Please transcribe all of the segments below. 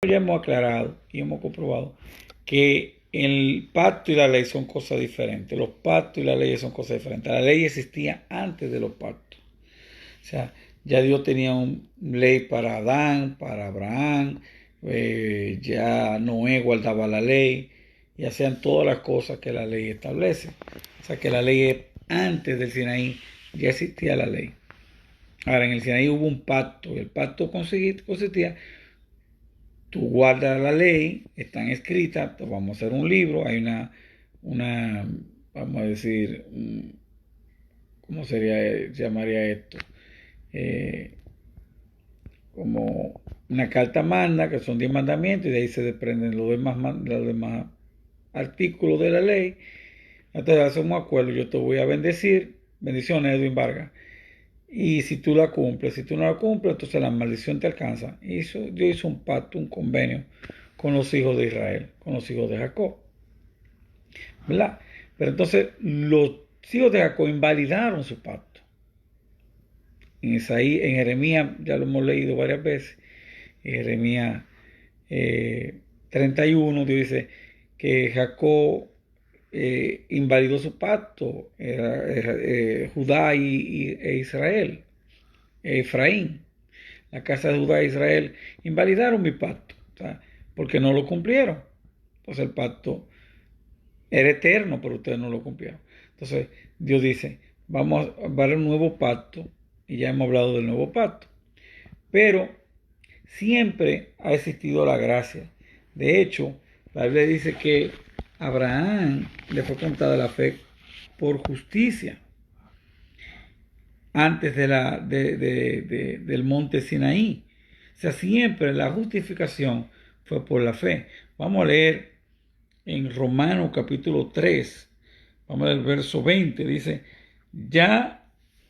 Ya hemos aclarado y hemos comprobado que el pacto y la ley son cosas diferentes. Los pactos y las leyes son cosas diferentes. La ley existía antes de los pactos. O sea, ya Dios tenía una ley para Adán, para Abraham, ya Noé guardaba la ley y hacían todas las cosas que la ley establece. O sea, que la ley es antes del Sinaí, ya existía la ley. Ahora, en el Sinaí hubo un pacto y el pacto consistía, tú guardas la ley, están escritas, vamos a hacer un libro, hay una vamos a decir, ¿cómo llamaría esto? Eh, como una carta magna, que son 10 mandamientos, y de ahí se desprenden los demás artículos de la ley. Entonces hacemos un acuerdo, yo te voy a bendecir, bendiciones Edwin Vargas, y si tú la cumples, si tú no la cumples, entonces la maldición te alcanza. Dios hizo un pacto, un convenio con los hijos de Israel, con los hijos de Jacob, ¿verdad? Pero entonces los hijos de Jacob invalidaron su pacto. En Jeremías, ya lo hemos leído varias veces, en Jeremías 31, Dios dice que Jacob invalidó su pacto, Judá e Israel, Efraín, la casa de Judá e Israel, invalidaron mi pacto, o sea, porque no lo cumplieron. Entonces el pacto era eterno, pero ustedes no lo cumplieron. Entonces Dios dice, vamos a dar un nuevo pacto, y ya hemos hablado del nuevo pacto, pero siempre ha existido la gracia. De hecho, la Biblia dice que a Abraham le fue contada la fe por justicia antes del monte Sinaí. O sea, siempre la justificación fue por la fe. Vamos a leer en Romanos capítulo 3, vamos a leer el verso 20, dice, ya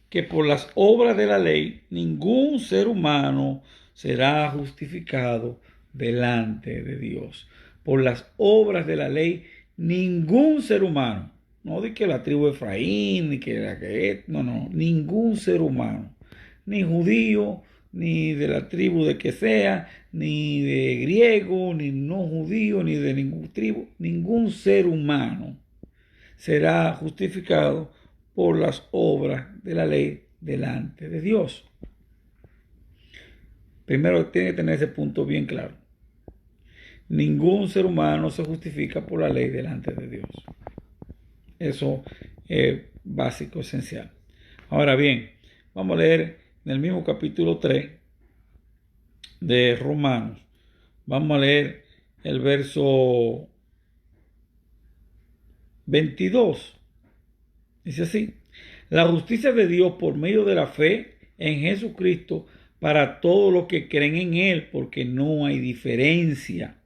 que por las obras de la ley ningún ser humano será justificado delante de Dios. Por las obras de la ley ningún ser humano, no de que la tribu de Efraín, ni que la que no, ningún ser humano, ni judío, ni de la tribu de que sea, ni de griego, ni no judío, ni de ninguna tribu, ningún ser humano será justificado por las obras de la ley delante de Dios. Primero tiene que tener ese punto bien claro. Ningún ser humano se justifica por la ley delante de Dios. Eso es básico, esencial. Ahora bien, vamos a leer en el mismo capítulo 3 de Romanos. Vamos a leer el verso 22. Dice así: la justicia de Dios por medio de la fe en Jesucristo para todos los que creen en Él, porque no hay diferencia,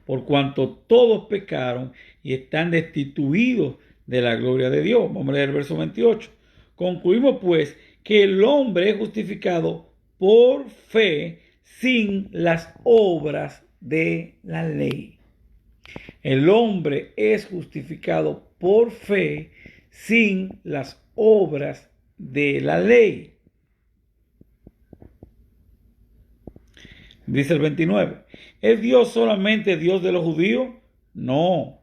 por cuanto todos pecaron y están destituidos de la gloria de Dios. Vamos a leer el verso 28. Concluimos pues que el hombre es justificado por fe sin las obras de la ley. El hombre es justificado por fe sin las obras de la ley. Dice el 29. ¿Es Dios solamente Dios de los judíos? No.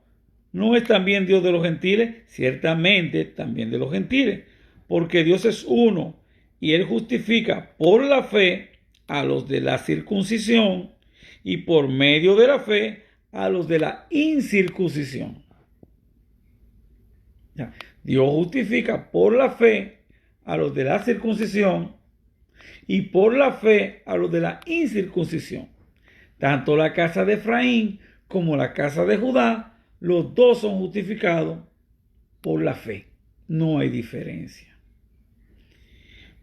¿No es también Dios de los gentiles? Ciertamente también de los gentiles. Porque Dios es uno y Él justifica por la fe a los de la circuncisión y por medio de la fe a los de la incircuncisión. Dios justifica por la fe a los de la circuncisión y por la fe a los de la incircuncisión. Tanto la casa de Efraín como la casa de Judá, los dos son justificados por la fe. No hay diferencia.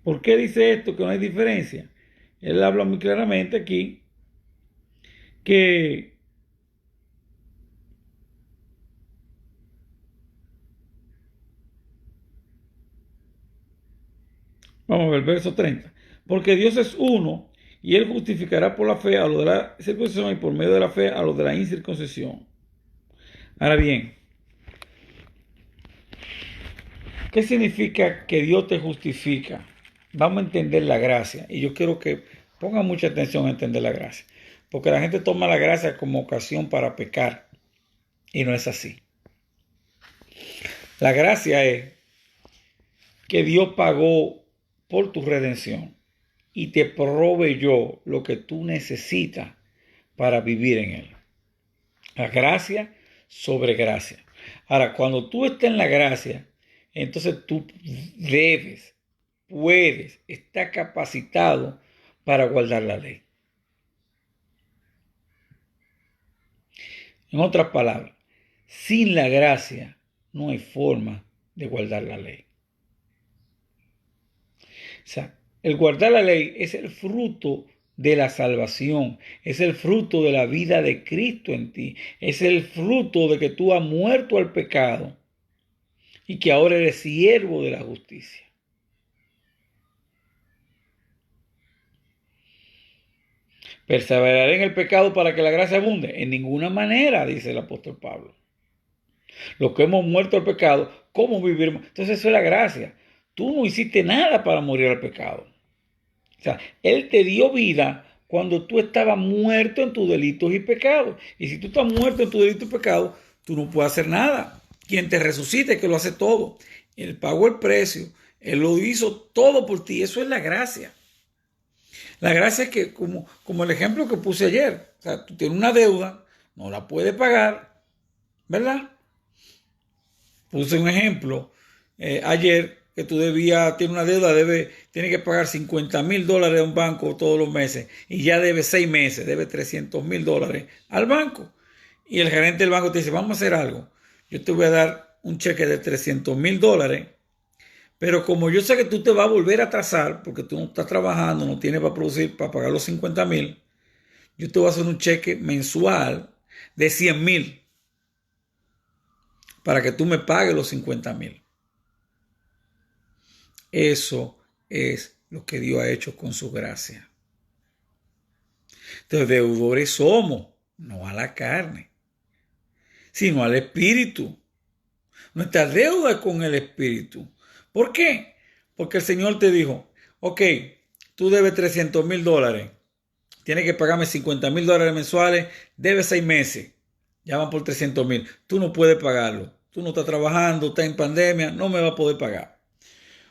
¿Por qué dice esto que no hay diferencia? Él habla muy claramente aquí que vamos a ver el verso 30. Porque Dios es uno y Él justificará por la fe a los de la circuncisión y por medio de la fe a los de la incircuncisión. Ahora bien, ¿qué significa que Dios te justifica? Vamos a entender la gracia y yo quiero que pongan mucha atención a entender la gracia. Porque la gente toma la gracia como ocasión para pecar y no es así. La gracia es que Dios pagó por tu redención y te proveyó lo que tú necesitas para vivir en él. La gracia sobre gracia. Ahora, cuando tú estás en la gracia, entonces tú puedes, estás capacitado para guardar la ley. En otras palabras, sin la gracia no hay forma de guardar la ley. O sea, el guardar la ley es el fruto de la salvación, es el fruto de la vida de Cristo en ti, es el fruto de que tú has muerto al pecado y que ahora eres siervo de la justicia. ¿Perseveraré en el pecado para que la gracia abunde? En ninguna manera, dice el apóstol Pablo. Los que hemos muerto al pecado, ¿cómo viviremos? Entonces eso es la gracia. Tú no hiciste nada para morir al pecado. O sea, Él te dio vida cuando tú estabas muerto en tus delitos y pecados. Y si tú estás muerto en tus delitos y pecados, tú no puedes hacer nada. Quien te resucite, que lo hace todo. Él pagó el precio. Él lo hizo todo por ti. Eso es la gracia. La gracia es que, como el ejemplo que puse ayer, o sea, tú tienes una deuda, no la puedes pagar, ¿verdad? Puse un ejemplo ayer que tú tienes una deuda, tienes que pagar $50,000 a un banco todos los meses y ya debe 6 meses, debe $300,000 al banco. Y el gerente del banco te dice, vamos a hacer algo, yo te voy a dar un cheque de $300,000, pero como yo sé que tú te vas a volver a atrasar porque tú no estás trabajando, no tienes para producir, para pagar los 50,000, yo te voy a hacer un cheque mensual de 100,000 para que tú me pagues los 50,000. Eso es lo que Dios ha hecho con su gracia. Entonces, deudores somos, no a la carne, sino al Espíritu. Nuestra deuda es con el Espíritu. ¿Por qué? Porque el Señor te dijo, ok, tú debes $300,000, tienes que pagarme $50,000 mensuales, debes 6 meses, ya van por 300,000. Tú no puedes pagarlo. Tú no estás trabajando, estás en pandemia, no me vas a poder pagar.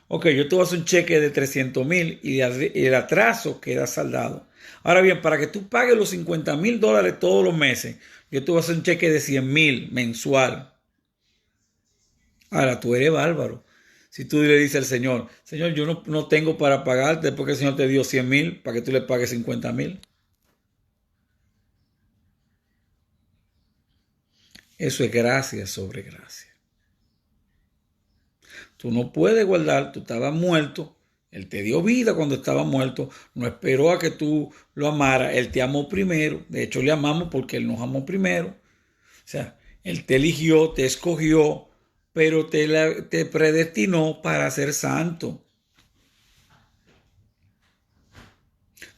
Ok, yo te voy a hacer un cheque de 300,000 y el atraso queda saldado. Ahora bien, para que tú pagues los $50,000 todos los meses, yo te voy a hacer un cheque de 100,000 mensual. Ahora, tú eres bárbaro. Si tú le dices al Señor, Señor, yo no tengo para pagarte porque el Señor te dio 100,000 para que tú le pagues 50,000. Eso es gracia sobre gracia. Tú no puedes guardar, tú estabas muerto, Él te dio vida cuando estaba muerto, no esperó a que tú lo amaras, Él te amó primero, de hecho le amamos porque Él nos amó primero, o sea, Él te eligió, te escogió, pero te predestinó para ser santo.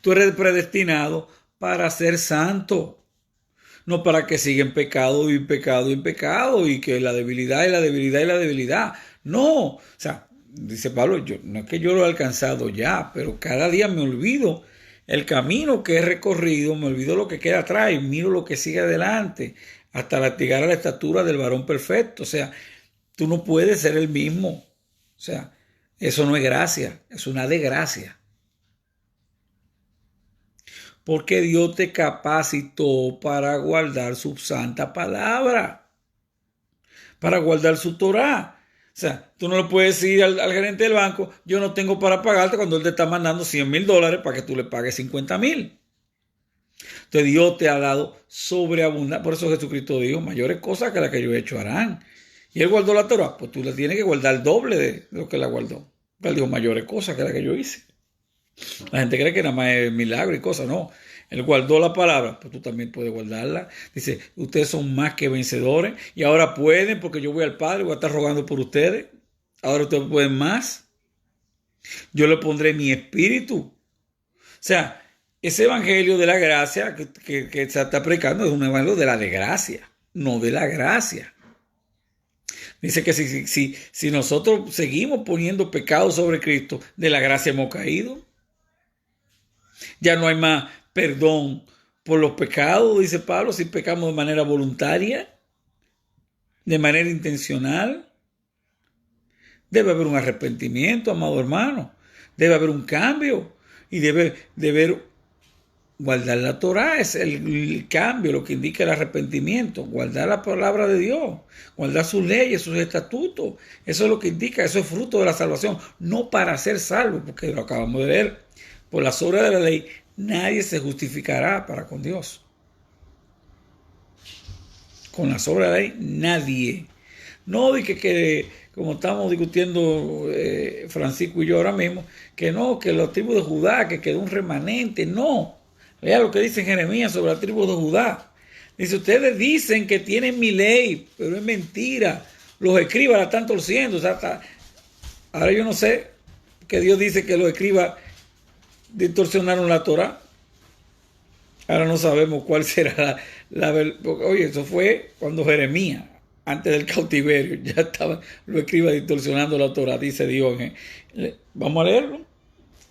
Tú eres predestinado para ser santo. No para que siga en pecado y en pecado y en pecado y que la debilidad y la debilidad y la debilidad. No, o sea, dice Pablo, no es que yo lo he alcanzado ya, pero cada día me olvido el camino que he recorrido, me olvido lo que queda atrás y miro lo que sigue adelante hasta llegar a la estatura del varón perfecto. O sea, tú no puedes ser el mismo. O sea, eso no es gracia, es una desgracia. Porque Dios te capacitó para guardar su santa palabra, para guardar su Torá. O sea, tú no le puedes decir al gerente del banco, yo no tengo para pagarte cuando él te está mandando $100,000 para que tú le pagues 50,000. Entonces Dios te ha dado sobreabundancia. Por eso Jesucristo dijo, mayores cosas que las que yo he hecho harán. Y él guardó la Torá, pues tú le tienes que guardar el doble de lo que la guardó. Él dijo, mayores cosas que las que yo hice. La gente cree que nada más es milagro y cosas, no. Él guardó la palabra, pues tú también puedes guardarla. Dice, ustedes son más que vencedores y ahora pueden porque yo voy al Padre, voy a estar rogando por ustedes. Ahora ustedes pueden más. Yo le pondré mi espíritu. O sea, ese evangelio de la gracia que se está predicando es un evangelio de la desgracia, no de la gracia. Dice que si nosotros seguimos poniendo pecado sobre Cristo, de la gracia hemos caído. Ya no hay más perdón por los pecados, dice Pablo, si pecamos de manera voluntaria, de manera intencional. Debe haber un arrepentimiento, amado hermano. Debe haber un cambio y debe haber guardar la Torá, es el cambio, lo que indica el arrepentimiento. Guardar la palabra de Dios, guardar sus leyes, sus estatutos. Eso es lo que indica, eso es fruto de la salvación. No para ser salvo, porque lo acabamos de leer. Por las obras de la ley, nadie se justificará para con Dios. Con las obras de la ley, nadie. No de que como estamos discutiendo Francisco y yo ahora mismo, que no, que la tribu de Judá, que quedó un remanente, no. Vea lo que dice Jeremías sobre la tribu de Judá. Dice, ustedes dicen que tienen mi ley, pero es mentira. Los escribas la están torciendo. O sea, ahora yo no sé que Dios dice que los escribas distorsionaron la Torá. Ahora no sabemos cuál será la oye, eso fue cuando Jeremías, antes del cautiverio, ya estaba los escribas distorsionando la Torá, dice Dios. Vamos a leerlo.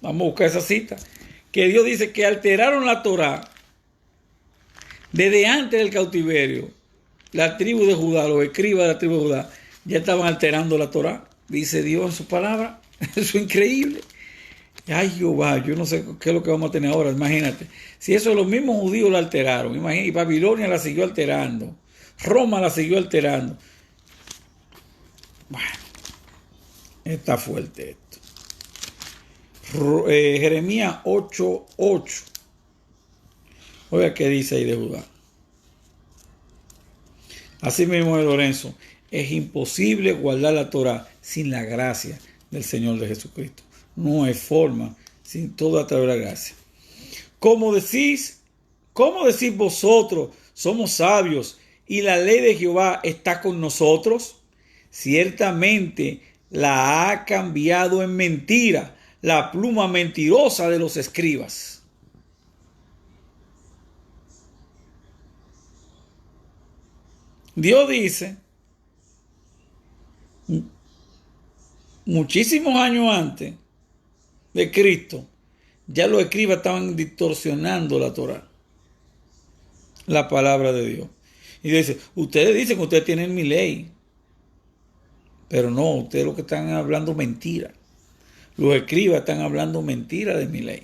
Vamos a buscar esa cita. Que Dios dice que alteraron la Torá desde antes del cautiverio. La tribu de Judá, los escribas de la tribu de Judá, ya estaban alterando la Torá. Dice Dios en su palabra. Eso es increíble. Ay, Jehová, yo no sé qué es lo que vamos a tener ahora. Imagínate. Si eso los mismos judíos la alteraron. Imagínate, y Babilonia la siguió alterando. Roma la siguió alterando. Bueno, está fuerte esto. Jeremías 8:8. Oiga qué dice ahí de Judá. Así mismo de Lorenzo, es imposible guardar la Torá sin la gracia del Señor de Jesucristo. No hay forma sin todo a través de la gracia. ¿Cómo decís vosotros, somos sabios y la ley de Jehová está con nosotros? Ciertamente la ha cambiado en mentira la pluma mentirosa de los escribas. Dios dice, muchísimos años antes de Cristo, ya los escribas estaban distorsionando la Torá, la palabra de Dios. Y dice, ustedes dicen que ustedes tienen mi ley, pero no, ustedes lo que están hablando mentira. Los escribas están hablando mentira de mi ley.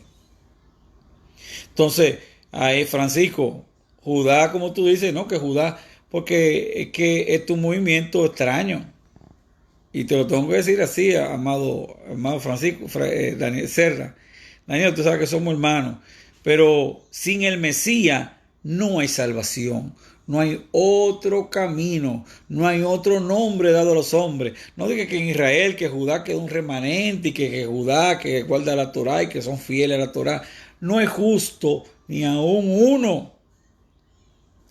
Entonces, ahí Francisco, Judá, como tú dices, no, que Judá, porque es que es un movimiento extraño. Y te lo tengo que decir así, amado Francisco, Daniel Serra. Daniel, tú sabes que somos hermanos, pero sin el Mesías no hay salvación. No hay otro camino, no hay otro nombre dado a los hombres. No diga que en Israel, que Judá quedó un remanente y que Judá que guarda la Torá y que son fieles a la Torá. No es justo ni aún uno.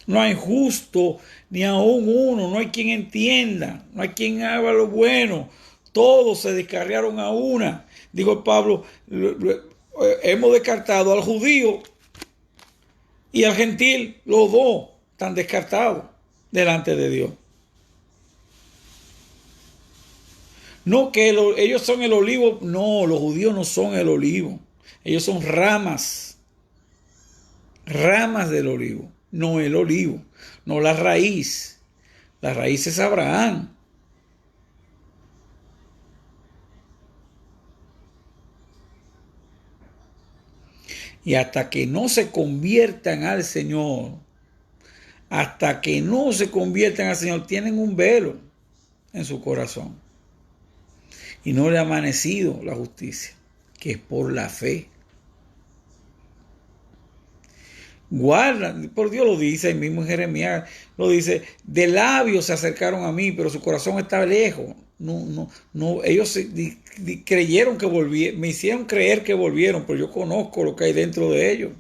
No hay justo ni aún uno. No hay quien entienda, no hay quien haga lo bueno. Todos se descarriaron a una. Digo Pablo, hemos descartado al judío y al gentil, los dos están descartados delante de Dios. No que ellos son el olivo, no, los judíos no son el olivo, ellos son ramas del olivo, no el olivo, no la raíz es Abraham. Y hasta que no se conviertan al Señor, tienen un velo en su corazón. Y no le ha amanecido la justicia, que es por la fe. Guarda, por Dios lo dice ahí mismo en Jeremías, lo dice, de labios se acercaron a mí, pero su corazón está lejos. No, ellos creyeron que volvieron, me hicieron creer que volvieron, pero yo conozco lo que hay dentro de ellos.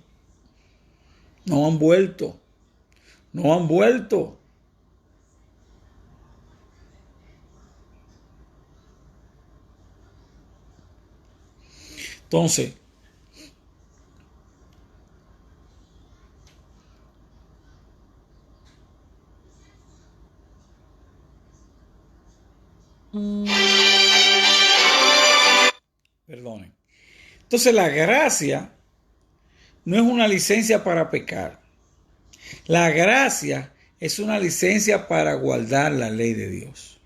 No han vuelto. Entonces, perdonen. Entonces la gracia no es una licencia para pecar. La gracia es una licencia para guardar la ley de Dios.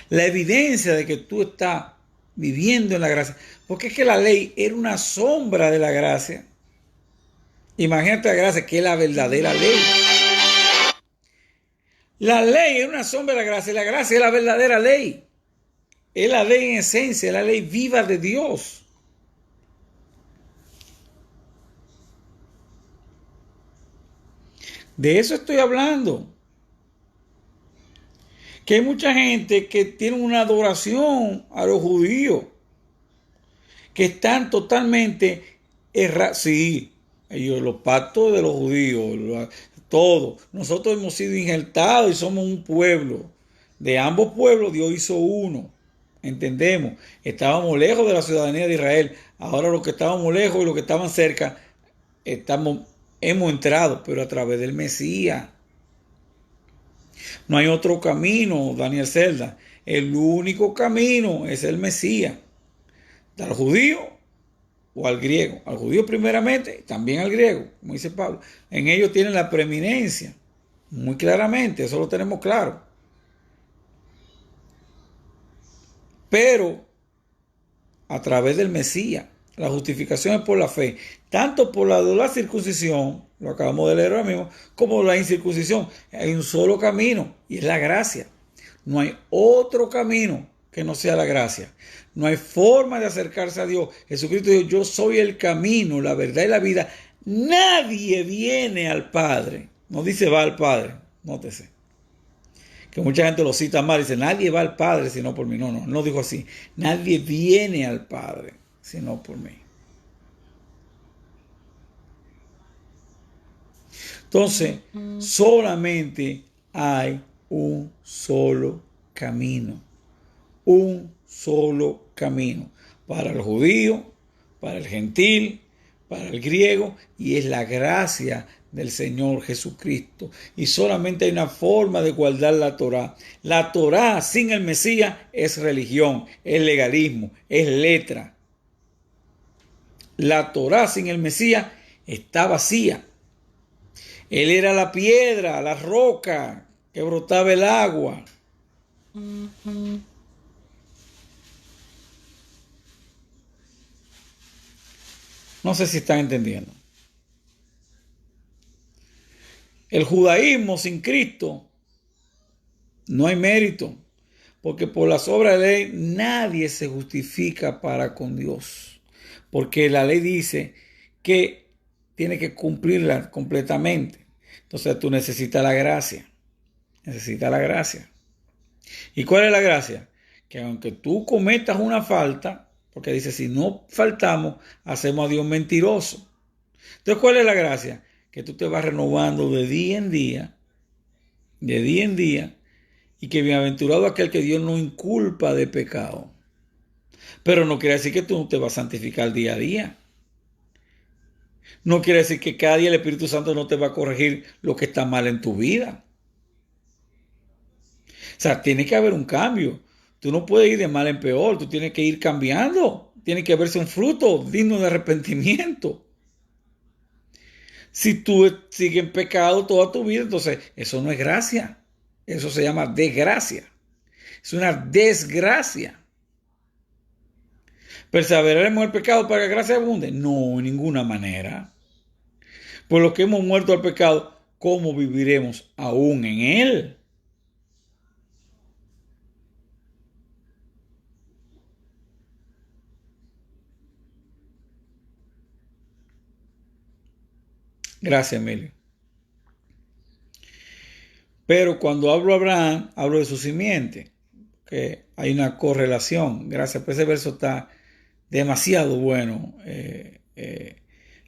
La evidencia de que tú estás viviendo en la gracia. Porque es que la ley era una sombra de la gracia. Imagínate la gracia, que es la verdadera ley. La ley es una sombra de la gracia, y la gracia es la verdadera ley. Es la ley en esencia, es la ley viva de Dios. De eso estoy hablando. Que hay mucha gente que tiene una adoración a los judíos, que están totalmente errados. Sí, ellos, los pactos de los judíos, todo. Nosotros hemos sido injertados y somos un pueblo. De ambos pueblos Dios hizo uno. Entendemos. Estábamos lejos de la ciudadanía de Israel. Ahora los que estábamos lejos y los que estaban cerca, hemos entrado, pero a través del Mesías. No hay otro camino, Daniel Celda. El único camino es el Mesías. Al judío o al griego. Al judío primeramente, también al griego, como dice Pablo. En ellos tienen la preeminencia. Muy claramente, eso lo tenemos claro. Pero a través del Mesías, la justificación es por la fe, tanto por la de la circuncisión, lo acabamos de leer ahora mismo, como la incircuncisión. Hay un solo camino y es la gracia. No hay otro camino que no sea la gracia. No hay forma de acercarse a Dios. Jesucristo dijo: yo soy el camino, la verdad y la vida. Nadie viene al Padre. No dice va al Padre. Nótese. Que mucha gente lo cita mal. Dice: nadie va al Padre sino por mí. No, no dijo así. Nadie viene al Padre sino por mí. Entonces, solamente hay un solo camino. Un solo camino. Para el judío, para el gentil, para el griego, y es la gracia del Señor Jesucristo. Y solamente hay una forma de guardar la Torá. La Torá sin el Mesías es religión, es legalismo, es letra. La Torá sin el Mesías está vacía. Él era la piedra, la roca que brotaba el agua. No sé si están entendiendo. El judaísmo sin Cristo no hay mérito, porque por las obras de la ley nadie se justifica para con Dios, porque la ley dice que tiene que cumplirla completamente. Entonces tú necesitas la gracia. Necesitas la gracia. ¿Y cuál es la gracia? Que aunque tú cometas una falta, porque dice: si no faltamos, hacemos a Dios mentiroso. Entonces, ¿cuál es la gracia? Que tú te vas renovando de día en día, y que bienaventurado aquel que Dios no inculpa de pecado. Pero no quiere decir que tú no te vas a santificar día a día. No quiere decir que cada día el Espíritu Santo no te va a corregir lo que está mal en tu vida. O sea, tiene que haber un cambio. Tú no puedes ir de mal en peor, tú tienes que ir cambiando. Tiene que verse un fruto digno de arrepentimiento. Si tú sigues en pecado toda tu vida, entonces eso no es gracia. Eso se llama desgracia. Es una desgracia. ¿Perseveraremos en el pecado para que la gracia abunde? No, en ninguna manera. Por lo que hemos muerto al pecado, ¿cómo viviremos aún en él? Gracias, Emilio. Pero cuando hablo de Abraham, hablo de su simiente, que hay una correlación. Gracias, pues ese verso está demasiado bueno,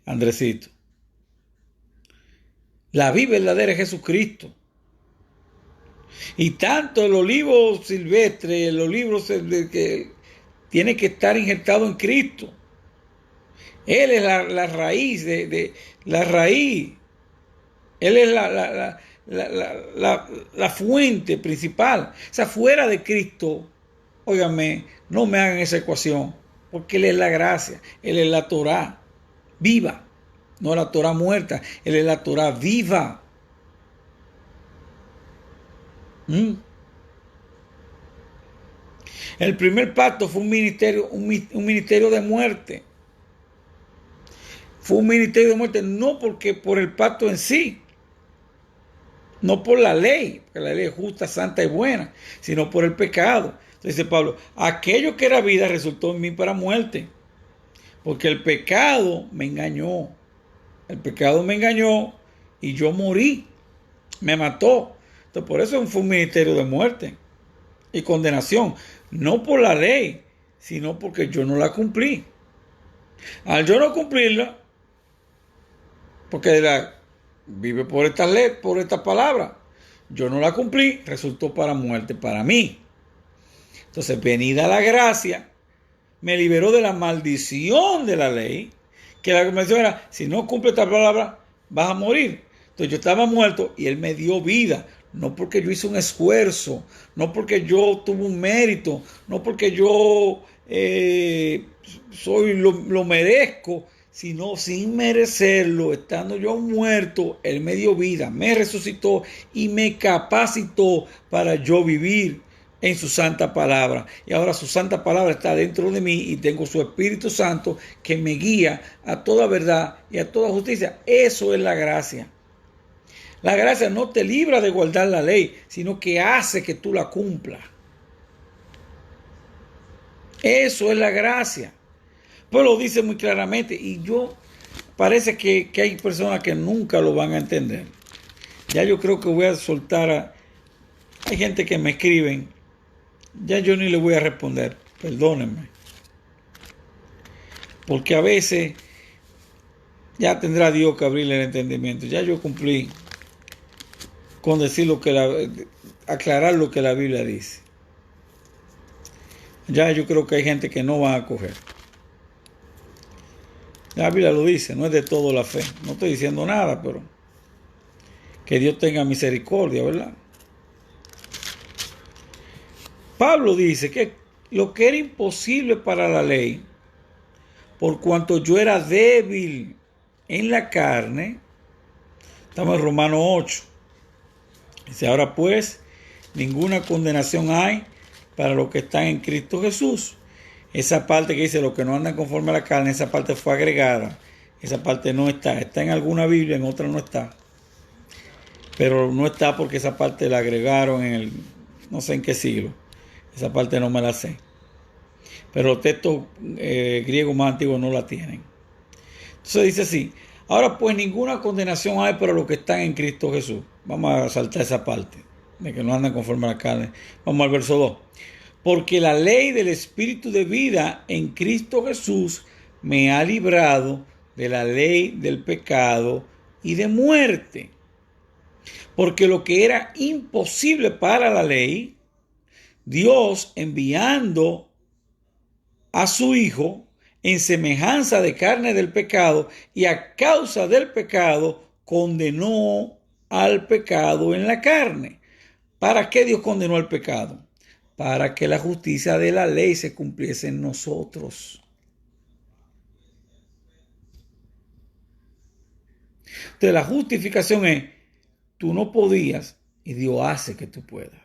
Andresito. La vida verdadera es Jesucristo. Y tanto el olivo silvestre, el olivo que tiene que estar injertado en Cristo. Él es la raíz la raíz. Él es la fuente principal. O sea, fuera de Cristo, óigame, no me hagan esa ecuación, porque Él es la gracia, Él es la Torá viva. no la Torah muerta, Él es la Torah viva. El primer pacto fue un ministerio de muerte. Fue un ministerio de muerte, no porque por el pacto en sí, no por la ley, porque la ley es justa, santa y buena, sino por el pecado. Entonces dice Pablo, aquello que era vida resultó en mí para muerte, porque el pecado me engañó. El pecado me engañó y yo morí, me mató. Entonces por eso fue un ministerio de muerte y condenación, no por la ley, sino porque yo no la cumplí. Al yo no cumplirla, porque vive por esta ley, por esta palabra, yo no la cumplí, resultó para muerte para mí. Entonces, venida la gracia, me liberó de la maldición de la ley, que la convención era, si no cumple esta palabra, vas a morir. Entonces yo estaba muerto y Él me dio vida, no porque yo hice un esfuerzo, no porque yo tuve un mérito, no porque yo lo merezco, sino sin merecerlo, estando yo muerto, Él me dio vida, me resucitó y me capacitó para yo vivir en su santa palabra. Y ahora su santa palabra está dentro de mí y tengo su Espíritu Santo que me guía a toda verdad y a toda justicia. Eso es la gracia. La gracia no te libra de guardar la ley, sino que hace que tú la cumplas. Eso es la gracia. Pues lo dice muy claramente y parece que hay personas que nunca lo van a entender. Ya yo creo que voy a soltar hay gente que me escriben, ya yo ni le voy a responder, perdónenme. Porque a veces ya tendrá Dios que abrirle el entendimiento. Ya yo cumplí con decir aclarar lo que la Biblia dice. Ya yo creo que hay gente que no va a coger. La Biblia lo dice, no es de todo la fe. No estoy diciendo nada, pero que Dios tenga misericordia, ¿verdad? Pablo dice que lo que era imposible para la ley, por cuanto yo era débil en la carne, estamos en Romanos 8. Dice, ahora pues, ninguna condenación hay para los que están en Cristo Jesús. Esa parte que dice, los que no andan conforme a la carne, esa parte fue agregada. Esa parte no está. Está en alguna Biblia, en otra no está. Pero no está porque esa parte la agregaron no sé en qué siglo. Esa parte no me la sé. Pero los textos griegos más antiguos no la tienen. Entonces dice así, ahora pues ninguna condenación hay para los que están en Cristo Jesús. Vamos a saltar esa parte, de que no andan conforme a la carne. Vamos al verso 2. Porque la ley del Espíritu de vida en Cristo Jesús me ha librado de la ley del pecado y de muerte. Porque lo que era imposible para la ley, Dios enviando a su Hijo en semejanza de carne del pecado y a causa del pecado condenó al pecado en la carne. ¿Para qué Dios condenó al pecado? Para que la justicia de la ley se cumpliese en nosotros. Entonces la justificación es, tú no podías y Dios hace que tú puedas.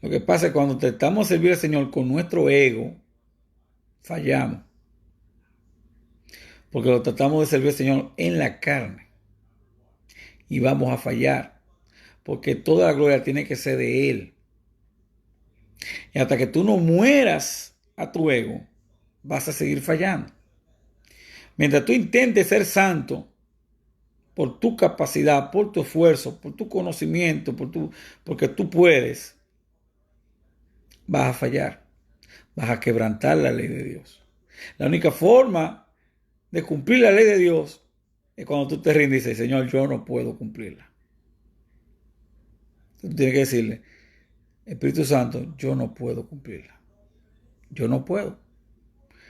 Lo que pasa es que cuando tratamos de servir al Señor con nuestro ego, fallamos. Porque lo tratamos de servir al Señor en la carne. Y vamos a fallar. Porque toda la gloria tiene que ser de Él. Y hasta que tú no mueras a tu ego, vas a seguir fallando. Mientras tú intentes ser santo, por tu capacidad, por tu esfuerzo, por tu conocimiento, porque tú puedes, vas a fallar. Vas a quebrantar la ley de Dios. La única forma de cumplir la ley de Dios es cuando tú te rindes y dices, Señor, yo no puedo cumplirla. Tú tienes que decirle, Espíritu Santo, yo no puedo cumplirla. Yo no puedo.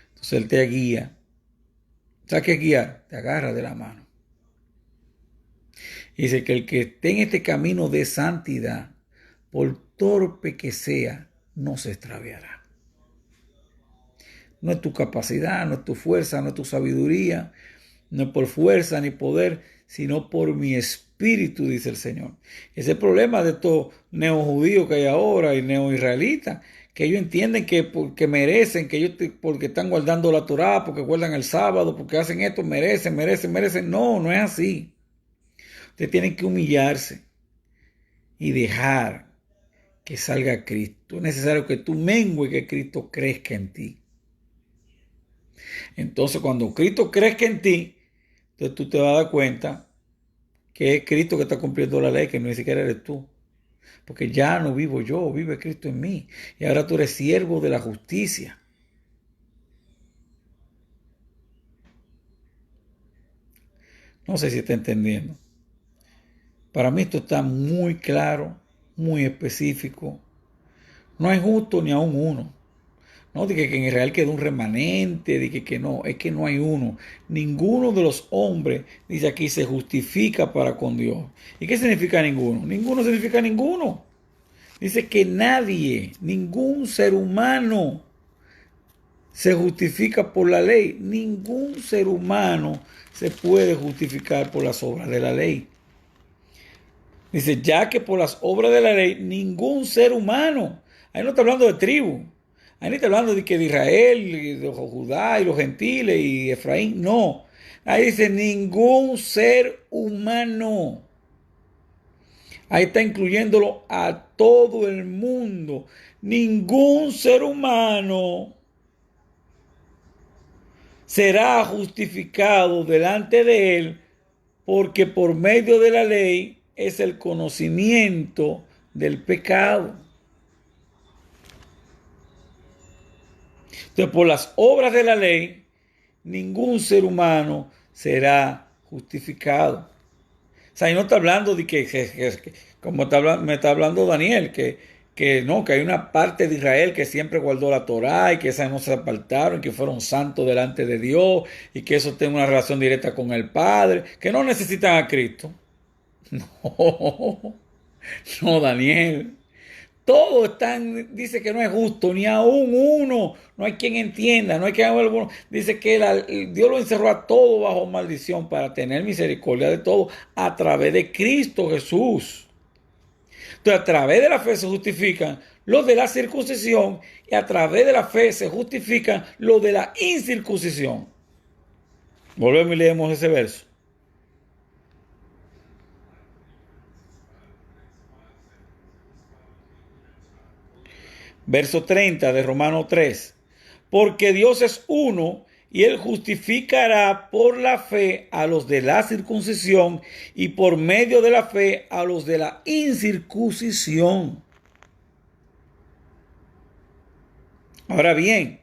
Entonces Él te guía. ¿Sabes qué guiar? Te agarra de la mano. Y dice que el que esté en este camino de santidad, por torpe que sea, no se extraviará. No es tu capacidad, no es tu fuerza, no es tu sabiduría, no es por fuerza ni poder, sino por mi espíritu, dice el Señor. Ese es el problema de estos neojudíos que hay ahora y neoisraelitas, que ellos entienden que porque merecen, que ellos porque están guardando la Torá, porque guardan el sábado, porque hacen esto, merecen, merecen, merecen. No, no es así. Ustedes tienen que humillarse y dejar que salga Cristo. Es necesario que tú mengues, que Cristo crezca en ti. Entonces, cuando Cristo crezca en ti, entonces tú te vas a dar cuenta que es Cristo que está cumpliendo la ley, que ni siquiera eres tú. Porque ya no vivo yo, vive Cristo en mí. Y ahora tú eres siervo de la justicia. No sé si está entendiendo. Para mí esto está muy claro, muy específico. No hay justo ni aún uno. No, de que en Israel quedó un remanente, de que no, es que no hay uno. Ninguno de los hombres, dice aquí, se justifica para con Dios. ¿Y qué significa ninguno? Ninguno significa ninguno. Dice que nadie, ningún ser humano se justifica por la ley. Ningún ser humano se puede justificar por las obras de la ley. Dice, ya que por las obras de la ley, ningún ser humano. Ahí no está hablando de tribu. Ahí no está hablando de que de Israel, y de Judá y los gentiles y Efraín. No. Ahí dice ningún ser humano. Ahí está incluyéndolo a todo el mundo. Ningún ser humano será justificado delante de él porque por medio de la ley es el conocimiento del pecado. Entonces, por las obras de la ley, ningún ser humano será justificado. O sea, y no está hablando de como me está hablando Daniel, que no, que hay una parte de Israel que siempre guardó la Torá y que esas no se apartaron, que fueron santos delante de Dios y que eso tiene una relación directa con el Padre, que no necesitan a Cristo. No, no, Daniel. Todos están, dice que no es justo, ni aún uno, no hay quien entienda, no hay quien haga alguno. Dice que Dios lo encerró a todo bajo maldición para tener misericordia de todo a través de Cristo Jesús. Entonces, a través de la fe se justifican los de la circuncisión y a través de la fe se justifican los de la incircuncisión. Volvemos y leemos ese verso. Verso 30 de Romanos 3. Porque Dios es uno y él justificará por la fe a los de la circuncisión y por medio de la fe a los de la incircuncisión. Ahora bien,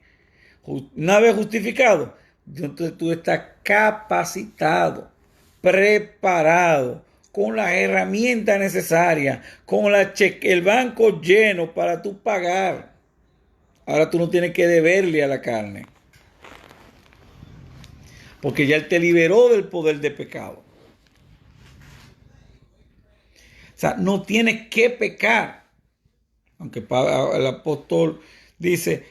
una vez justificado, entonces tú estás capacitado, preparado, con las herramientas necesarias, con el banco lleno para tú pagar. Ahora tú no tienes que deberle a la carne. Porque ya Él te liberó del poder de pecado. O sea, no tienes que pecar. Aunque el apóstol dice,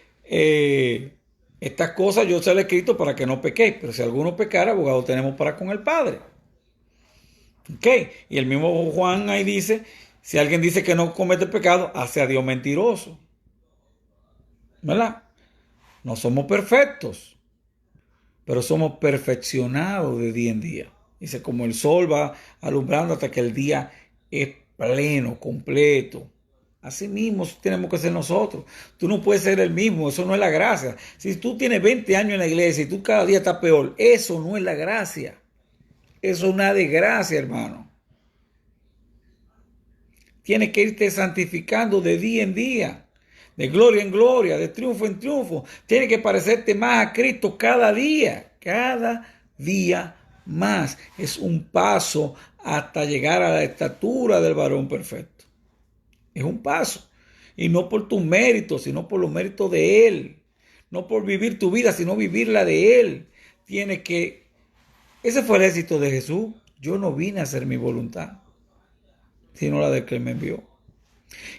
estas cosas yo se las he escrito para que no pequéis. Pero si alguno pecara, abogado tenemos para con el Padre. Ok. Y el mismo Juan ahí dice, si alguien dice que no comete pecado, hace a Dios mentiroso. ¿Verdad? No somos perfectos, pero somos perfeccionados de día en día. Dice, como el sol va alumbrando hasta que el día es pleno, completo. Así mismo tenemos que ser nosotros. Tú no puedes ser el mismo, eso no es la gracia. Si tú tienes 20 años en la iglesia y tú cada día estás peor, eso no es la gracia. Eso es una desgracia, hermano. Tienes que irte santificando de día en día, de gloria en gloria, de triunfo en triunfo. Tienes que parecerte más a Cristo cada día más. Es un paso hasta llegar a la estatura del varón perfecto. Es un paso. Y no por tus méritos, sino por los méritos de Él. No por vivir tu vida, sino vivir la de Él. Tienes que... Ese fue el éxito de Jesús. Yo no vine a hacer mi voluntad, sino la de que Él me envió.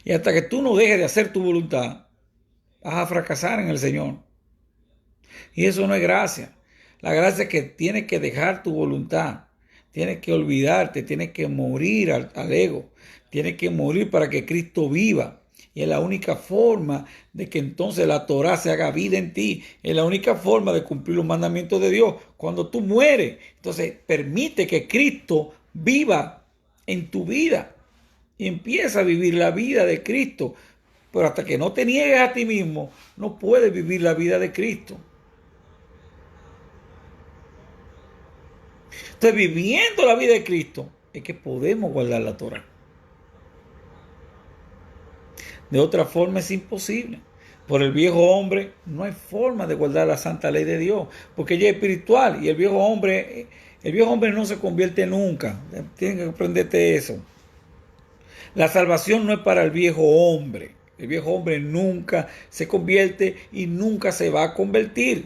Y hasta que tú no dejes de hacer tu voluntad, vas a fracasar en el Señor. Y eso no es gracia. La gracia es que tienes que dejar tu voluntad. Tienes que olvidarte, tienes que morir al ego. Tienes que morir para que Cristo viva. Y es la única forma de que entonces la Torah se haga vida en ti. Es la única forma de cumplir los mandamientos de Dios. Cuando tú mueres, entonces permite que Cristo viva en tu vida. Y empieza a vivir la vida de Cristo. Pero hasta que no te niegues a ti mismo, no puedes vivir la vida de Cristo. Entonces, viviendo la vida de Cristo, es que podemos guardar la Torah. De otra forma es imposible. Por el viejo hombre no hay forma de guardar la santa ley de Dios, porque ella es espiritual y el viejo hombre no se convierte nunca. Tienes que aprenderte eso. La salvación no es para el viejo hombre. El viejo hombre nunca se convierte y nunca se va a convertir.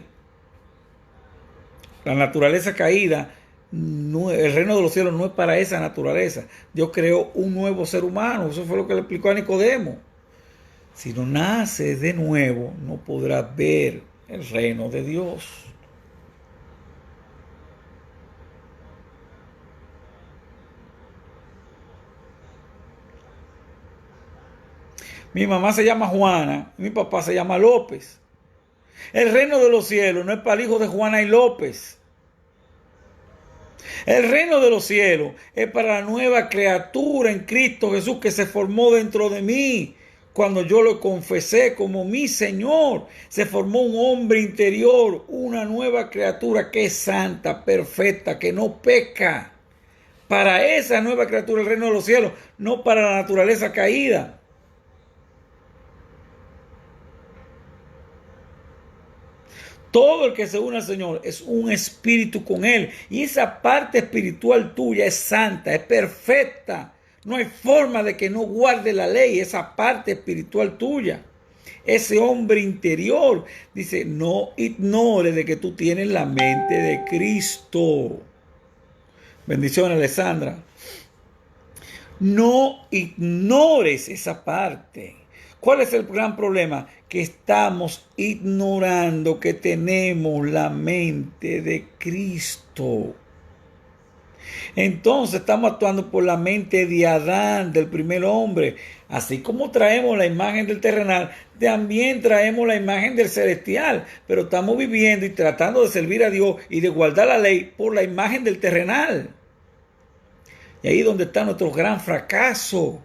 La naturaleza caída, el reino de los cielos no es para esa naturaleza. Dios creó un nuevo ser humano. Eso fue lo que le explicó a Nicodemo. Si no naces de nuevo, no podrás ver el reino de Dios. Mi mamá se llama Juana, mi papá se llama López. El reino de los cielos no es para el hijo de Juana y López. El reino de los cielos es para la nueva criatura en Cristo Jesús que se formó dentro de mí. Cuando yo lo confesé como mi Señor, se formó un hombre interior, una nueva criatura que es santa, perfecta, que no peca. Para esa nueva criatura el reino de los cielos, no para la naturaleza caída. Todo el que se une al Señor es un espíritu con Él. Y esa parte espiritual tuya es santa, es perfecta. No hay forma de que no guarde la ley, esa parte espiritual tuya. Ese hombre interior, dice, no ignore de que tú tienes la mente de Cristo. Bendiciones, Alessandra. No ignores esa parte. ¿Cuál es el gran problema? Que estamos ignorando que tenemos la mente de Cristo. Entonces estamos actuando por la mente de Adán, del primer hombre. Así como traemos la imagen del terrenal, también traemos la imagen del celestial. Pero estamos viviendo y tratando de servir a Dios y de guardar la ley por la imagen del terrenal. Y ahí es donde está nuestro gran fracaso.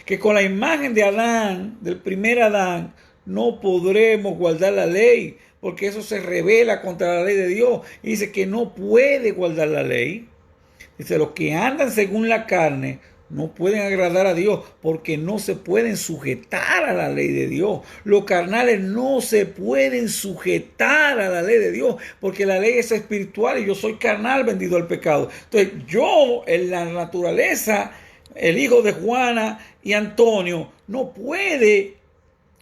Que con la imagen de Adán, del primer Adán, no podremos guardar la ley, porque eso se revela contra la ley de Dios. Y dice que no puede guardar la ley. Dice, los que andan según la carne no pueden agradar a Dios, porque no se pueden sujetar a la ley de Dios. Los carnales no se pueden sujetar a la ley de Dios, porque la ley es espiritual y yo soy carnal vendido al pecado. Entonces yo, en la naturaleza, el hijo de Juana y Antonio, no puede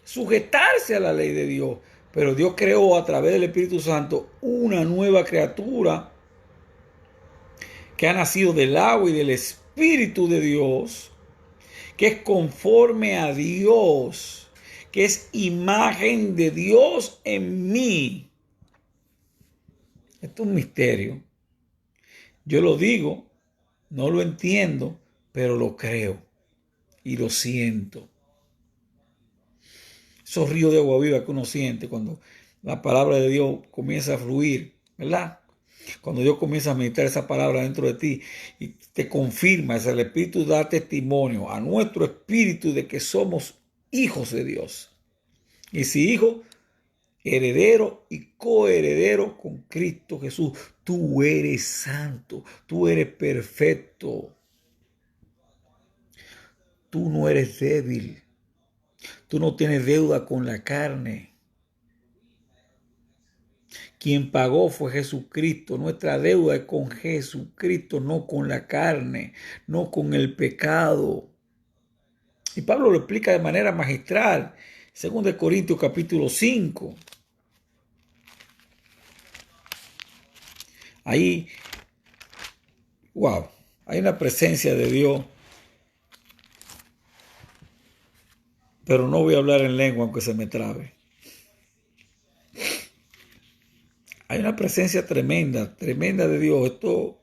sujetarse a la ley de Dios. Pero Dios creó a través del Espíritu Santo una nueva criatura que ha nacido del agua y del Espíritu de Dios, que es conforme a Dios, que es imagen de Dios en mí. Esto es un misterio. Yo lo digo, no lo entiendo, pero lo creo y lo siento. Esos ríos de agua viva que uno siente cuando la palabra de Dios comienza a fluir, ¿verdad? Cuando Dios comienza a meditar esa palabra dentro de ti y te confirma, el Espíritu da testimonio a nuestro espíritu de que somos hijos de Dios. Y si hijo, heredero y coheredero con Cristo Jesús. Tú eres santo, tú eres perfecto. Tú no eres débil. Tú no tienes deuda con la carne. Quien pagó fue Jesucristo. Nuestra deuda es con Jesucristo, no con la carne, no con el pecado. Y Pablo lo explica de manera magistral. 2 Corintios capítulo 5. Ahí, wow, hay una presencia de Dios. Pero no voy a hablar en lengua aunque se me trabe. Hay una presencia tremenda, tremenda de Dios. Esto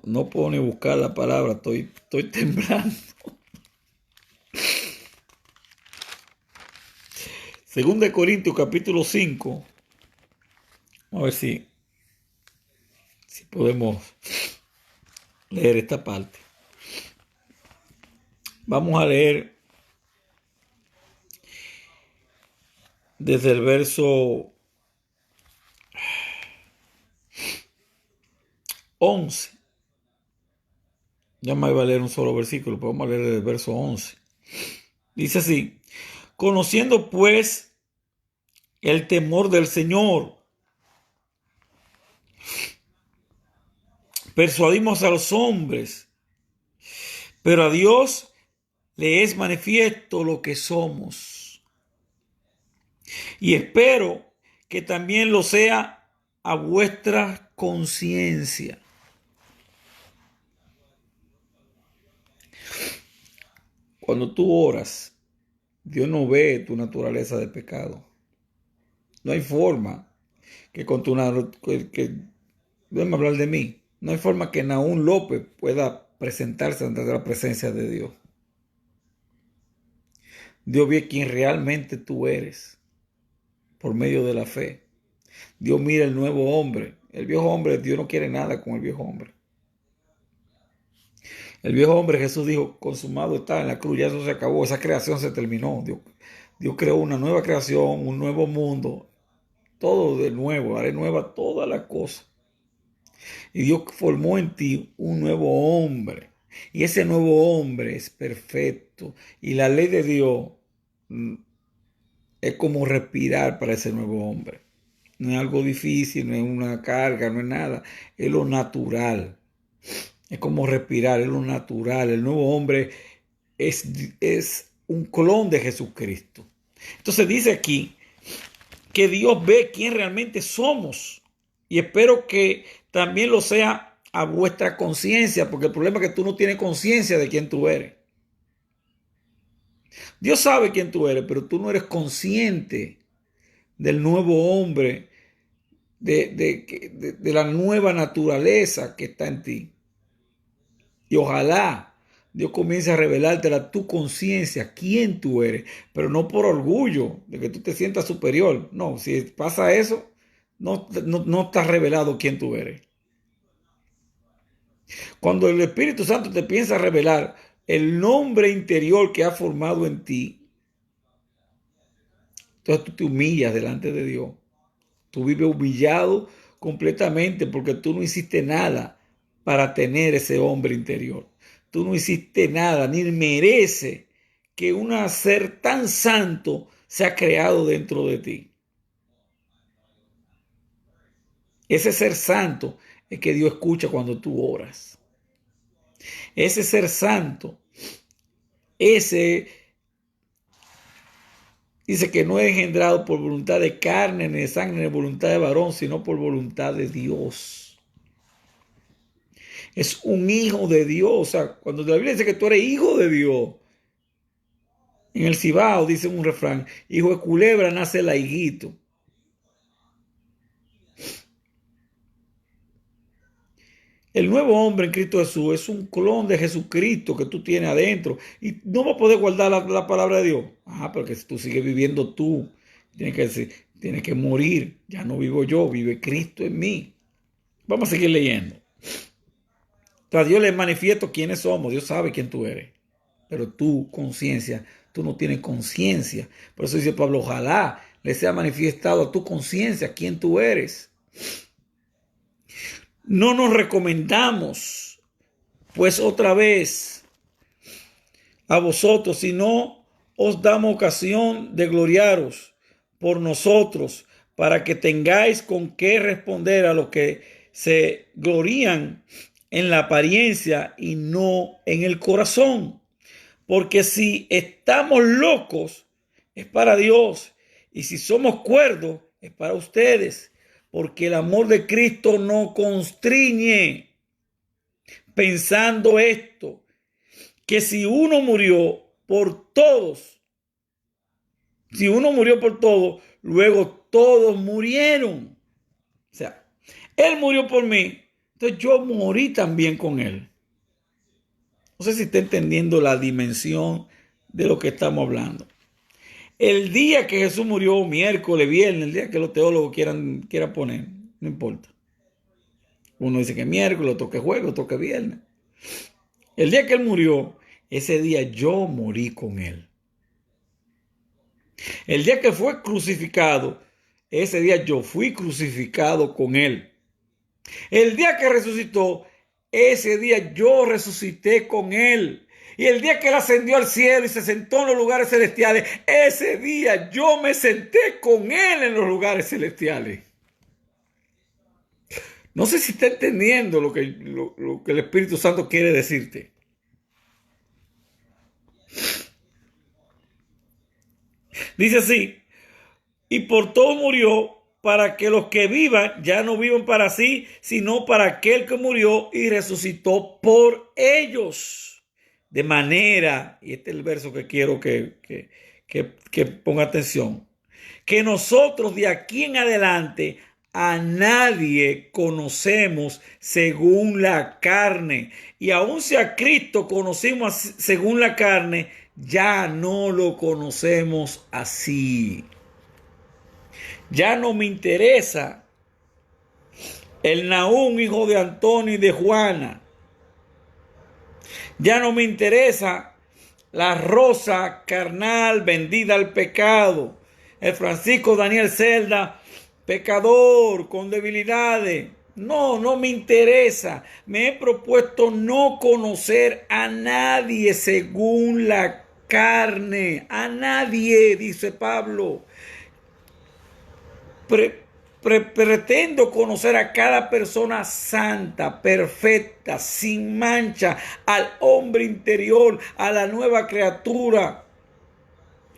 no puedo ni buscar la palabra, estoy temblando. Segunda de Corintios capítulo 5. Vamos a ver si podemos leer esta parte. Vamos a leer desde el verso 11. Ya me iba a leer un solo versículo, pero vamos a leer el verso 11. Dice así: conociendo pues el temor del Señor, persuadimos a los hombres, pero a Dios le es manifiesto lo que somos. Y espero que también lo sea a vuestra conciencia. Cuando tú oras, Dios no ve tu naturaleza de pecado. No hay forma que con tu déjame hablar de mí. No hay forma que Naún López pueda presentarse ante la presencia de Dios. Dios ve quién realmente tú eres por medio de la fe. Dios mira el nuevo hombre. El viejo hombre, Dios no quiere nada con el viejo hombre. El viejo hombre, Jesús dijo, consumado está en la cruz, ya eso se acabó, esa creación se terminó. Dios creó una nueva creación, un nuevo mundo, todo de nuevo, haré nueva toda la cosa. Y Dios formó en ti un nuevo hombre. Y ese nuevo hombre es perfecto. Y la ley de Dios es como respirar para ese nuevo hombre. No es algo difícil, no es una carga, no es nada. Es lo natural. Es como respirar, es lo natural. El nuevo hombre es un clon de Jesucristo. Entonces dice aquí que Dios ve quién realmente somos. Y espero que también lo sea a vuestra conciencia, porque el problema es que tú no tienes conciencia de quién tú eres. Dios sabe quién tú eres, pero tú no eres consciente del nuevo hombre, de la nueva naturaleza que está en ti. Y ojalá Dios comience a revelarte a tu conciencia quién tú eres, pero no por orgullo de que tú te sientas superior. No, si pasa eso, no estás revelado quién tú eres. Cuando el Espíritu Santo te piensa revelar el nombre interior que ha formado en ti, entonces tú te humillas delante de Dios. Tú vives humillado completamente porque tú no hiciste nada para tener ese hombre interior. Tú no hiciste nada, ni merece que un ser tan santo sea creado dentro de ti. Ese ser santo es que Dios escucha cuando tú oras. Ese ser santo, ese dice que no es engendrado por voluntad de carne, ni de sangre, ni de voluntad de varón, sino por voluntad de Dios. Es un hijo de Dios. O sea, cuando la Biblia dice que tú eres hijo de Dios, en el Cibao dice un refrán, hijo de culebra nace el higuito. El nuevo hombre en Cristo Jesús es un clon de Jesucristo que tú tienes adentro y no vas a poder guardar la palabra de Dios. Porque si tú sigues viviendo tú, tienes que morir. Ya no vivo yo, vive Cristo en mí. Vamos a seguir leyendo. A Dios le manifiesto quiénes somos. Dios sabe quién tú eres. Pero tu conciencia, tú no tienes conciencia. Por eso dice Pablo, ojalá le sea manifestado a tu conciencia quién tú eres. No nos recomendamos, pues otra vez, a vosotros, sino os damos ocasión de gloriaros por nosotros, para que tengáis con qué responder a los que se glorían en la apariencia y no en el corazón. Porque si estamos locos, es para Dios, y si somos cuerdos, es para ustedes. porque el amor de Cristo no constriñe, pensando esto, que si uno murió por todos, luego todos murieron. O sea, Él murió por mí, entonces yo morí también con Él. No sé si está entendiendo la dimensión de lo que estamos hablando. El día que Jesús murió, miércoles, viernes, el día que los teólogos quieran poner, no importa. Uno dice que miércoles, otro que jueves, otro que viernes. El día que Él murió, ese día yo morí con Él. El día que fue crucificado, ese día yo fui crucificado con Él. El día que resucitó, ese día yo resucité con Él. Y el día que Él ascendió al cielo y se sentó en los lugares celestiales, ese día yo me senté con Él en los lugares celestiales. No sé si está entendiendo lo que el Espíritu Santo quiere decirte. Dice así, y por todo murió, para que los que vivan ya no vivan para sí, sino para aquel que murió y resucitó por ellos. De manera, y este es el verso que quiero que ponga atención, que nosotros de aquí en adelante a nadie conocemos según la carne. Y aun si a Cristo conocimos según la carne, ya no lo conocemos así. Ya no me interesa el Nahum, hijo de Antonio y de Juana. Ya no me interesa la Rosa carnal vendida al pecado. El Francisco Daniel Celda, pecador, con debilidades. No me interesa. Me he propuesto no conocer a nadie según la carne. A nadie, dice Pablo. Pretendo conocer a cada persona santa, perfecta, sin mancha, al hombre interior, a la nueva criatura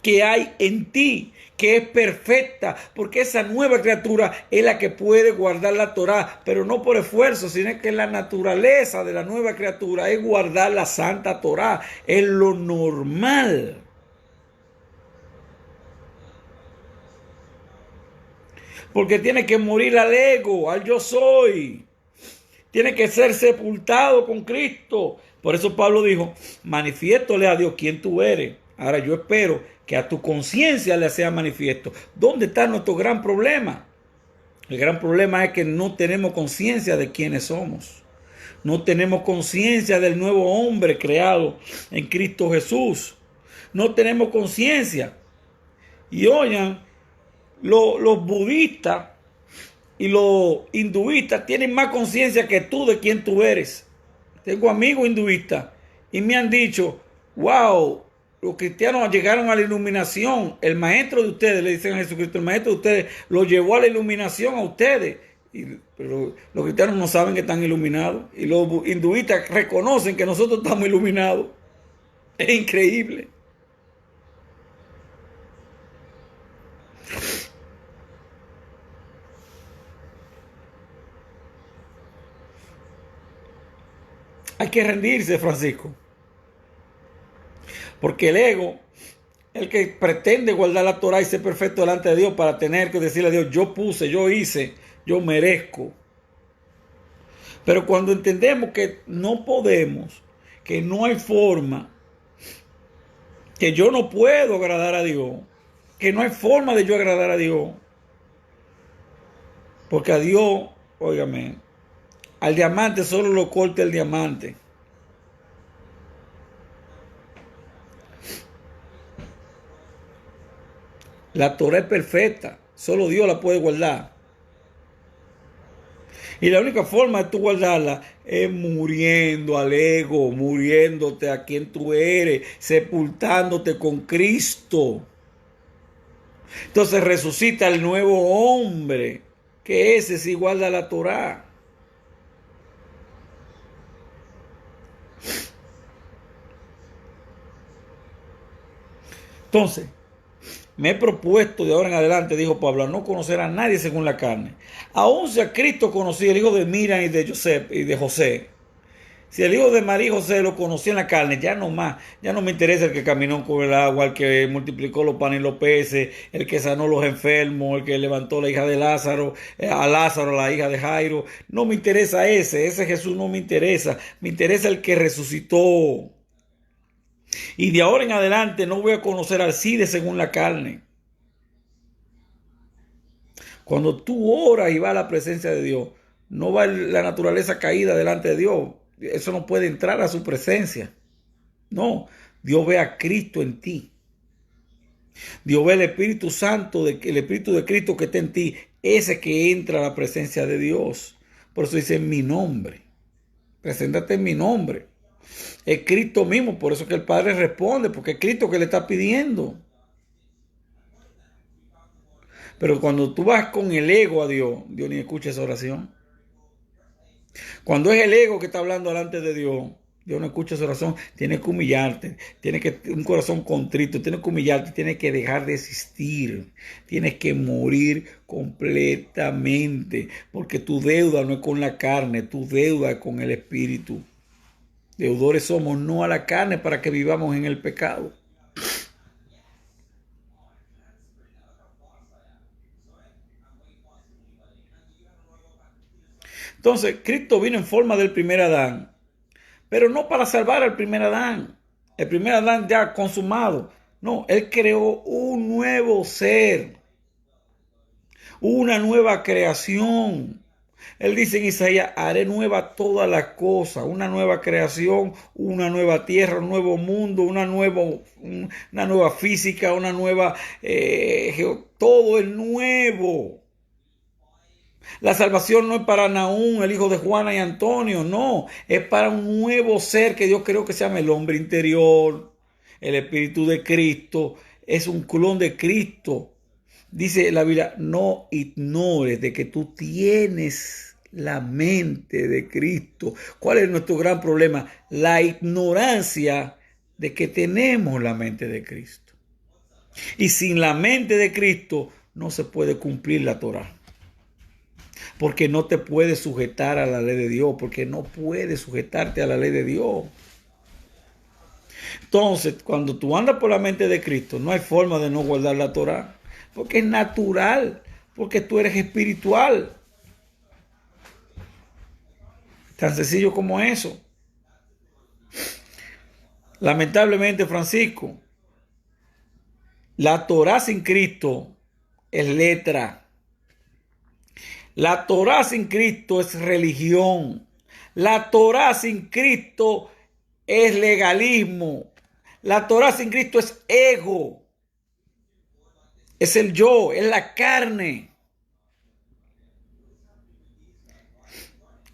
que hay en ti, que es perfecta, porque esa nueva criatura es la que puede guardar la Torá, pero no por esfuerzo, sino que la naturaleza de la nueva criatura es guardar la santa Torá, es lo normal. Porque tiene que morir al ego, al yo soy. Tiene que ser sepultado con Cristo. Por eso Pablo dijo, manifiéstole a Dios quién tú eres. Ahora yo espero que a tu conciencia le sea manifiesto. ¿Dónde está nuestro gran problema? El gran problema es que no tenemos conciencia de quiénes somos. No tenemos conciencia del nuevo hombre creado en Cristo Jesús. No tenemos conciencia. Y oigan, los budistas y los hinduistas tienen más conciencia que tú de quién tú eres. Tengo amigos hinduistas y me han dicho, wow, los cristianos llegaron a la iluminación. El maestro de ustedes, le dicen a Jesucristo, el maestro de ustedes lo llevó a la iluminación a ustedes. Pero los cristianos no saben que están iluminados. Y los hinduistas reconocen que nosotros estamos iluminados. Es increíble. Hay que rendirse, Francisco. Porque el ego, el que pretende guardar la Torah y ser perfecto delante de Dios para tener que decirle a Dios, yo puse, yo hice, yo merezco. Pero cuando entendemos que no podemos, que no hay forma, que yo no puedo agradar a Dios, que no hay forma de yo agradar a Dios, porque a Dios, óigame, al diamante solo lo corta el diamante. La Torah es perfecta, solo Dios la puede guardar. Y la única forma de tú guardarla es muriendo al ego, muriéndote a quien tú eres, sepultándote con Cristo. Entonces resucita el nuevo hombre, que ese sí guarda la Torah. Entonces, me he propuesto de ahora en adelante, dijo Pablo, a no conocer a nadie según la carne. Aún si a Cristo conocía el hijo de Miriam y de José si el hijo de María y José lo conocía en la carne, ya no más, ya no me interesa el que caminó con el agua, el que multiplicó los panes y los peces, el que sanó los enfermos, el que levantó a la hija de Lázaro, a Lázaro, la hija de Jairo. No me interesa ese Jesús no me interesa. Me interesa el que resucitó. Y de ahora en adelante no voy a conocer al Cide según la carne. Cuando tú oras y vas a la presencia de Dios, no va la naturaleza caída delante de Dios. Eso no puede entrar a su presencia. No, Dios ve a Cristo en ti. Dios ve el Espíritu Santo, el Espíritu de Cristo que está en ti. Ese que entra a la presencia de Dios. Por eso dice en mi nombre. Preséntate en mi nombre. Es Cristo mismo, por eso que el Padre responde, porque es Cristo que le está pidiendo. Pero cuando tú vas con el ego a Dios, Dios ni escucha esa oración. Cuando es el ego que está hablando delante de Dios, Dios no escucha esa oración. Tienes que humillarte, tienes que un corazón contrito, tienes que humillarte, tienes que dejar de existir, tienes que morir completamente, porque tu deuda no es con la carne, tu deuda es con el Espíritu. Deudores somos no a la carne para que vivamos en el pecado. Entonces, Cristo vino en forma del primer Adán, pero no para salvar al primer Adán. El primer Adán ya consumado. No, Él creó un nuevo ser, una nueva creación. Él dice en Isaías, haré nueva todas las cosas, una nueva creación, una nueva tierra, un nuevo mundo, una nueva física, una nueva, todo es nuevo. La salvación no es para Naúm, el hijo de Juana y Antonio, no, es para un nuevo ser que Dios creó que se llama el hombre interior, el Espíritu de Cristo, es un clon de Cristo. Dice la Biblia, no ignores de que tú tienes la mente de Cristo. ¿Cuál es nuestro gran problema? La ignorancia de que tenemos la mente de Cristo. Y sin la mente de Cristo no se puede cumplir la Torá. Porque no te puedes sujetar a la ley de Dios, porque no puedes sujetarte a la ley de Dios. Entonces, cuando tú andas por la mente de Cristo, no hay forma de no guardar la Torá, porque es natural, porque tú eres espiritual. Tan sencillo como eso. Lamentablemente, Francisco, la Torá sin Cristo es letra. La Torá sin Cristo es religión. La Torá sin Cristo es legalismo. La Torá sin Cristo es ego. Es el yo, es la carne.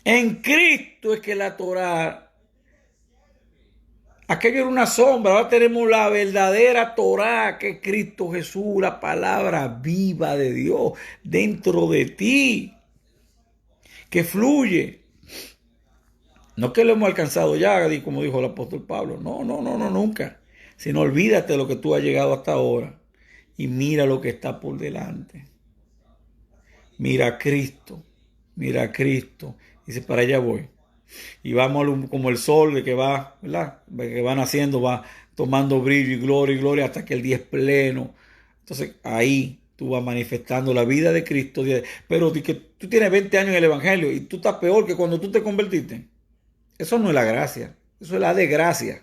En Cristo es que la Torá, aquello era una sombra, ahora tenemos la verdadera Torá, que es Cristo Jesús, la palabra viva de Dios dentro de ti, que fluye. No que lo hemos alcanzado ya, como dijo el apóstol Pablo, no, nunca. Sino olvídate de lo que tú has llegado hasta ahora y mira lo que está por delante. Mira a Cristo, mira a Cristo. Dice, para allá voy. Y vamos como el sol de que va, ¿verdad? Que va naciendo, va tomando brillo y gloria hasta que el día es pleno. Entonces ahí tú vas manifestando la vida de Cristo. Pero que tú tienes 20 años en el Evangelio y tú estás peor que cuando tú te convertiste. Eso no es la gracia, eso es la desgracia.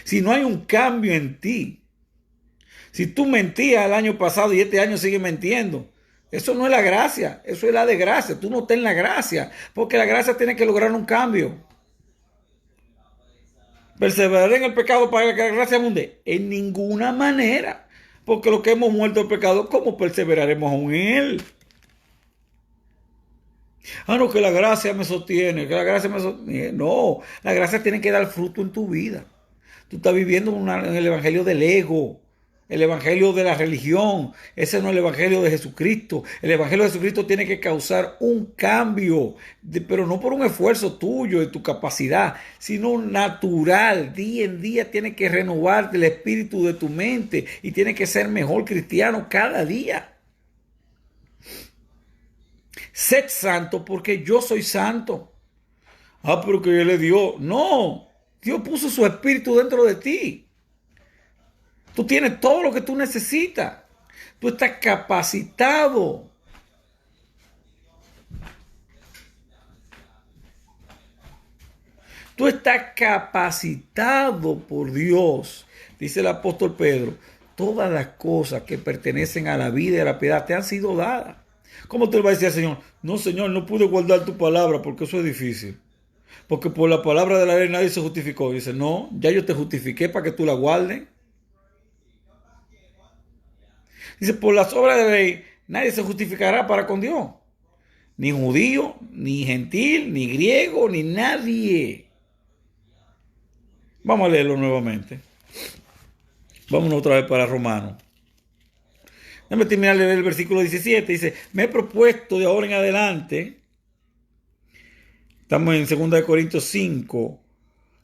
Si no hay un cambio en ti, si tú mentías el año pasado y este año sigues mintiendo, eso no es la gracia, eso es la desgracia. Tú no estás en la gracia, porque la gracia tiene que lograr un cambio. ¿Perseverar en el pecado para que la gracia abunde? En ninguna manera, porque lo que hemos muerto el pecado, ¿cómo perseveraremos aún en él? No, que la gracia me sostiene, que la gracia me sostiene. No, la gracia tiene que dar fruto en tu vida. Tú estás viviendo en el evangelio del ego, el evangelio de la religión. Ese no es el evangelio de Jesucristo. El evangelio de Jesucristo tiene que causar un cambio, pero no por un esfuerzo tuyo, de tu capacidad, sino natural. Día en día tiene que renovarte el espíritu de tu mente y tiene que ser mejor cristiano cada día. Sed santo porque yo soy santo. Ah, pero que Él le dio. No, Dios puso su espíritu dentro de ti. Tú tienes todo lo que tú necesitas. Tú estás capacitado. Tú estás capacitado por Dios. Dice el apóstol Pedro, todas las cosas que pertenecen a la vida y a la piedad te han sido dadas. ¿Cómo te lo va a decir al Señor? No, Señor, no pude guardar tu palabra porque eso es difícil. Porque por la palabra de la ley nadie se justificó. Dice, no, ya yo te justifiqué para que tú la guardes. Dice, por las obras de la ley nadie se justificará para con Dios. Ni judío, ni gentil, ni griego, ni nadie. Vamos a leerlo nuevamente. Vámonos otra vez para Romanos. Déjame terminar de leer el versículo 17. Dice, me he propuesto de ahora en adelante. Estamos en 2 Corintios 5.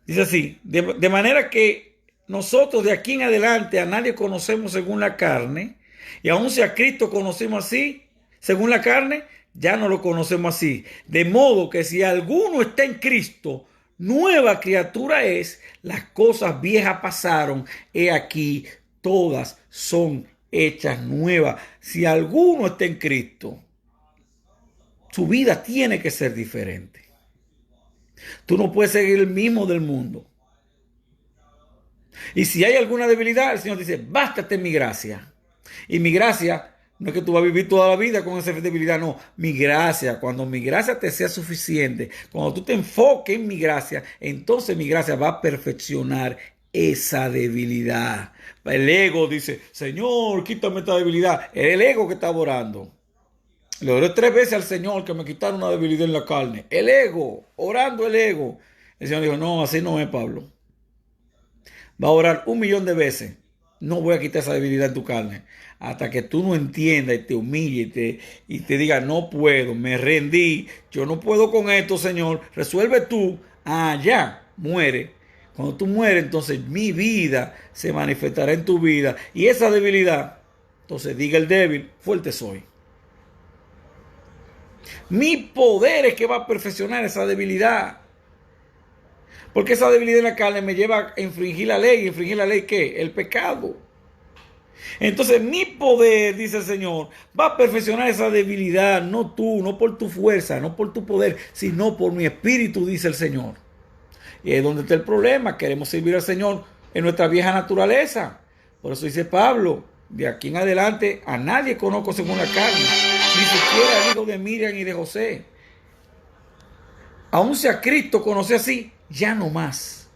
Dice así, de manera que nosotros de aquí en adelante a nadie conocemos según la carne. Y aun si a Cristo conocemos así, según la carne, ya no lo conocemos así. De modo que si alguno está en Cristo, nueva criatura es, las cosas viejas pasaron, he aquí, todas son hechas nuevas. Si alguno está en Cristo, su vida tiene que ser diferente. Tú no puedes seguir el mismo del mundo. Y si hay alguna debilidad, el Señor dice, bástate mi gracia. Y mi gracia no es que tú vas a vivir toda la vida con esa debilidad, no. Mi gracia, cuando mi gracia te sea suficiente, cuando tú te enfoques en mi gracia, entonces mi gracia va a perfeccionar esa debilidad. El ego dice, Señor, quítame esta debilidad. Es el ego que está orando. Le oré 3 veces al Señor que me quitara una debilidad en la carne. El ego, orando el ego. El Señor dijo, no, así no es, Pablo. Va a orar 1.000.000 de veces. No voy a quitar esa debilidad en tu carne. Hasta que tú no entiendas y te humilles y te digas, no puedo, me rendí. Yo no puedo con esto, Señor. Resuelve tú. Ah, ya, muere. Cuando tú mueres, entonces mi vida se manifestará en tu vida. Y esa debilidad, entonces diga el débil, fuerte soy. Mi poder es que va a perfeccionar esa debilidad. Porque esa debilidad en la carne me lleva a infringir la ley. ¿Infringir la ley qué? El pecado. Entonces mi poder, dice el Señor, va a perfeccionar esa debilidad. No tú, no por tu fuerza, no por tu poder, sino por mi espíritu, dice el Señor. Y es donde está el problema. Queremos servir al Señor en nuestra vieja naturaleza. Por eso dice Pablo, de aquí en adelante a nadie conozco según la carne. Ni siquiera al hijo de Miriam y de José. Aún si a Cristo conoce así, ya no más.